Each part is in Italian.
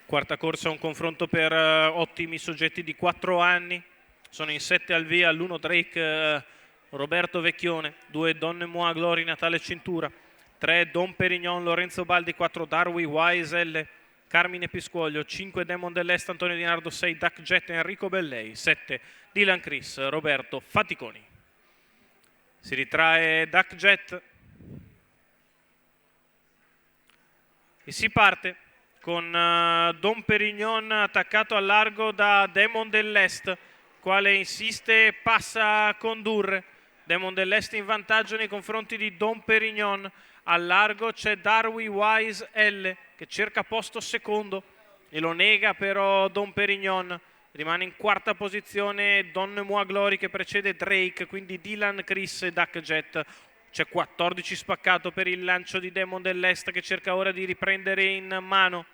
Quarta corsa, un confronto per ottimi soggetti di 4 anni. Sono in 7 al via, l'1 Drake Roberto Vecchione, 2 Donne Moi Glory Natale Cintura, 3 Don Perignon Lorenzo Baldi, 4 Darwi Wise L Carmine Piscuoglio, 5 Demon dell'Est Antonio Di Nardo, 6 Duck Jet Enrico Bellei, 7 Dylan Chris Roberto Faticoni. Si ritrae Duck Jet e si parte con Don Perignon attaccato al largo da Demon dell'Est, quale insiste e passa a condurre. Demon dell'Est in vantaggio nei confronti di Don Perignon. Al largo c'è Darwi Wise L che cerca posto secondo e lo nega però Don Perignon. Rimane in quarta posizione Donne Moi Glory che precede Drake, quindi Dylan Chris e Duck Jet. C'è 14 spaccato per il lancio di Demon dell'Est che cerca ora di riprendere in mano.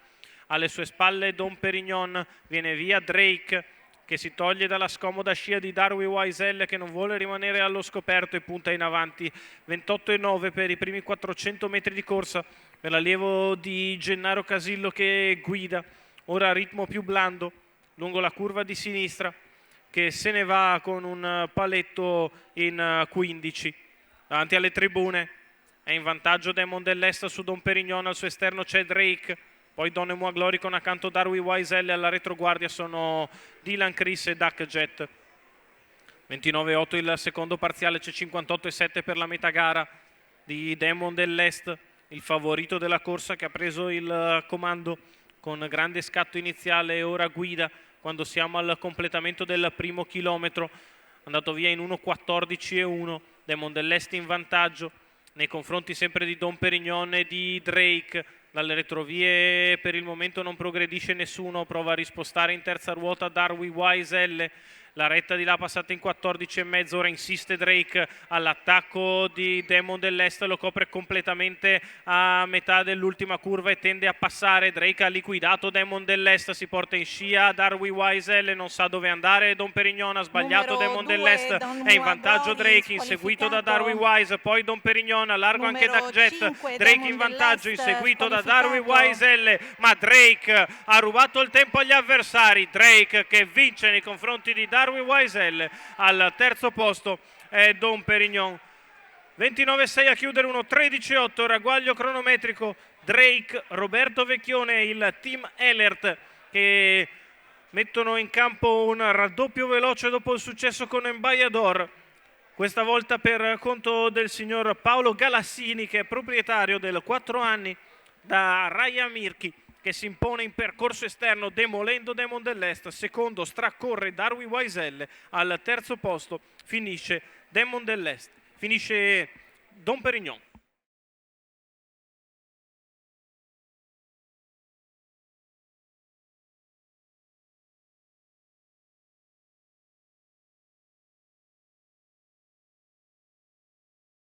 Alle sue spalle Don Perignon, viene via Drake che si toglie dalla scomoda scia di Darwi Wise che non vuole rimanere allo scoperto e punta in avanti. 28,9 per i primi 400 metri di corsa per l'allievo di Gennaro Casillo che guida. Ora a ritmo più blando lungo la curva di sinistra che se ne va con un paletto in 15. Davanti alle tribune è in vantaggio Demon dell'Est su Don Perignon, al suo esterno c'è Drake, poi Donne Moi Glory con accanto Darwi Wise L, alla retroguardia sono Dylan Chris e Duck Jet. 29,8 il secondo parziale, c'è 58,7 per la metà gara di Demon dell'Est, il favorito della corsa che ha preso il comando con grande scatto iniziale e ora guida quando siamo al completamento del primo chilometro. Andato via in 1,14,1, Demon dell'Est in vantaggio nei confronti sempre di Don Perignon e di Drake. Dalle retrovie per il momento non progredisce nessuno, prova a rispostare in terza ruota Darwi Wise L. La retta di là passata in 14,5, ora insiste Drake all'attacco di Demon dell'Est, lo copre completamente a metà dell'ultima curva e tende a passare. Drake ha liquidato Demon dell'Est, si porta in scia Darwi Wise L, non sa dove andare. Don Perignon ha sbagliato, Demon dell'Est è in vantaggio Drake, inseguito da Darwi Wise, poi Don Perignon, a largo anche Duck Jet, Drake in vantaggio, inseguito da Darwi Wise L, ma Drake ha rubato il tempo agli avversari. Drake che vince nei confronti di Darwi Wise L. Al terzo posto è Don Perignon. 29,6 a chiudere, 1,13,8 ragguaglio cronometrico. Drake, Roberto Vecchione e il team Elert che mettono in campo un raddoppio veloce dopo il successo con Embayador, questa volta per conto del signor Paolo Galassini, che è proprietario del 4 anni da Raya Mirchi, che si impone in percorso esterno demolendo Demon dell'Est. Secondo stracorre Darwi Wise L, al terzo posto finisce Demon dell'Est, finisce Don Perignon.